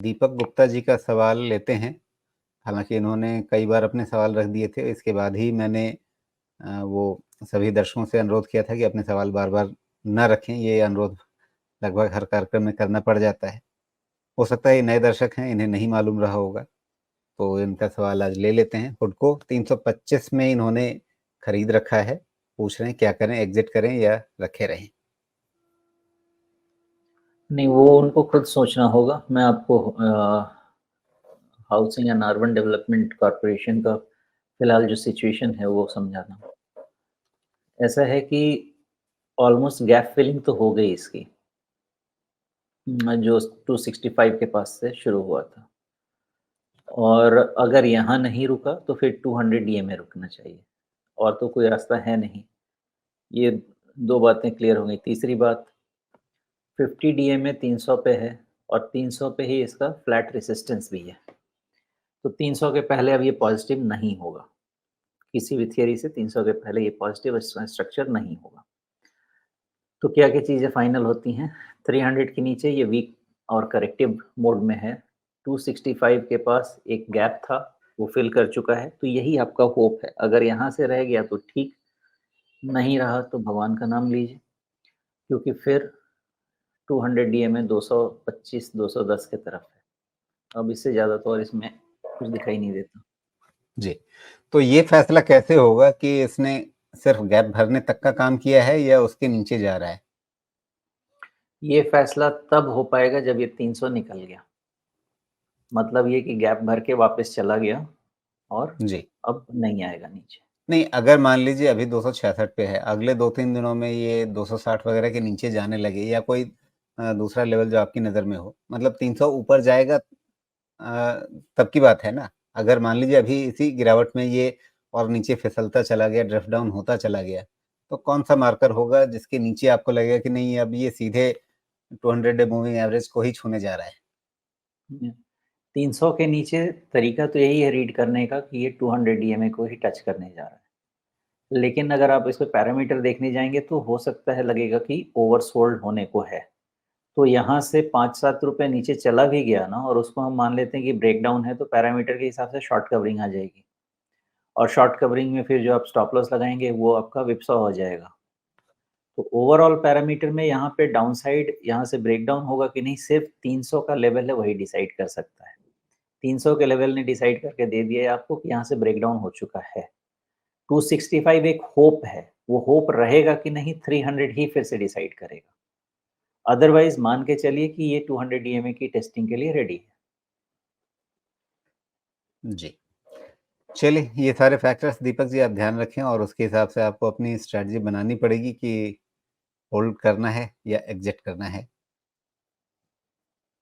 दीपक गुप्ता जी का सवाल लेते हैं। हालाँकि इन्होंने कई बार अपने सवाल रख दिए थे, इसके बाद ही मैंने वो सभी दर्शकों से अनुरोध किया था कि अपने सवाल बार-बार ना रखें, ये अनुरोध लगभग हर कार्यक्रम में करना पड़ जाता है। हो सकता है ये नए दर्शक हैं, इन्हें नहीं मालूम रहा होगा, तो इनका सवाल आज ले लेते हैं। हुडको 325 में इन्होंने खरीद रखा है, पूछ रहे हैं क्या करें, एग्ज़िट करें या रखे रहें? नहीं, वो उनको खुद सोचना होगा। मैं आपको housing and urban development corporation का फिलहाल जो सिचुएशन है वो समझाता हूँ। ऐसा है कि ऑलमोस्ट गैप फिलिंग तो हो गई इसकी, जो 265 के पास से शुरू हुआ था, और अगर यहाँ नहीं रुका तो फिर 200 डीए में रुकना चाहिए, और तो कोई रास्ता है नहीं। ये 2 बातें क्लियर हो गई। तीसरी बात, 50 डीए में 300 पे है, और 300 पे ही इसका फ्लैट रेजिस्टेंस भी है, तो 300 के पहले अब ये पॉजिटिव नहीं होगा। किसी भी थियरी से 300 के पहले ये पॉजिटिव स्ट्रक्चर नहीं होगा। तो क्या-क्या चीज़ें फाइनल होती हैं? 300 के नीचे ये वीक और करेक्टिव मोड में है। 265 के पास एक गैप था, वो फिल कर चुका है, तो यही आपका होप है। अगर यहाँ से रह गया तो ठीक, नहीं रहा तो भगवान का नाम लीजिए, क्योंकि फिर 200 डीए में 225, 210 की तरफ है। अब इससे ज़्यादा तो और इसमें कुछ दिखाई नहीं देता। जी, तो ये फैसला कैसे होगा कि इसने सिर्फ़ गैप भरने तक का काम किया है या उसके नीचे जा रहा है? ये फैसला तब हो पाएगा जब ये 300 निकल गया। मतलब ये कि गैप भर के वापस चला गया और जी। अब नहीं आएगा नीचे। नहीं, अगर मान लीजिए अभी 266 पे है, अगले 2-3 दिनों में ये 260 वगैरह के नीचे जाने लगे या कोई दूसरा लेवल जो आपकी नज़र में हो, मतलब 300 ऊपर जाएगा तब की बात है ना? अगर मान लीजिए अभी इसी गिरावट में ये और नीचे फिसलता चला गया, ड्रिफ्ट डाउन होता चला गया, तो कौन-सा मार्कर होगा जिसके नीचे आपको लगेगा कि नहीं अब ये सीधे 200 डे मूविंग एवरेज को ही छूने जा रहा है? 300 के नीचे तरीका तो यही है रीड करने का कि ये 200 डीएमए को ही टच करने जा रहा है। लेकिन अगर आप इसको पैरामीटर देखने जाएँगे तो हो सकता है लगेगा कि ओवरसोल्ड होने को है। तो यहाँ से 5-7 रुपए नीचे चला भी गया ना, और उसको हम मान लेते हैं कि ब्रेकडाउन है, तो पैरामीटर के हिसाब से शॉर्ट कवरिंग आ जाएगी। और शॉर्ट कवरिंग में फिर जो आप स्टॉप लॉस लगाएँगे वो आपका व्हिपसॉ हो जाएगा। तो ओवरऑल पैरामीटर में यहाँ पे डाउनसाइड यहाँ से ब्रेकडाउन होगा कि नहीं, सिर्फ 300 का लेवल है वही डिसाइड कर सकता है। 300 के लेवल ने डिसाइड करके दे दिया है आपको कि यहाँ से ब्रेकडाउन हो चुका है। 265 एक होप है, वो होप रहेगा कि नहीं 300 ही फिर से डिसाइड करेगा। अदरवाइज़ मान के चलिए कि ये 200 डीएमए की टेस्टिंग के लिए रेडी है। जी। चलिए, ये सारे फैक्टर्स दीपक जी आप ध्यान रखें और उसके हिसाब से आपको अपनी स्ट्रैटेजी बनानी पड़ेगी कि होल्ड करना है या एग्ज़िट करना है।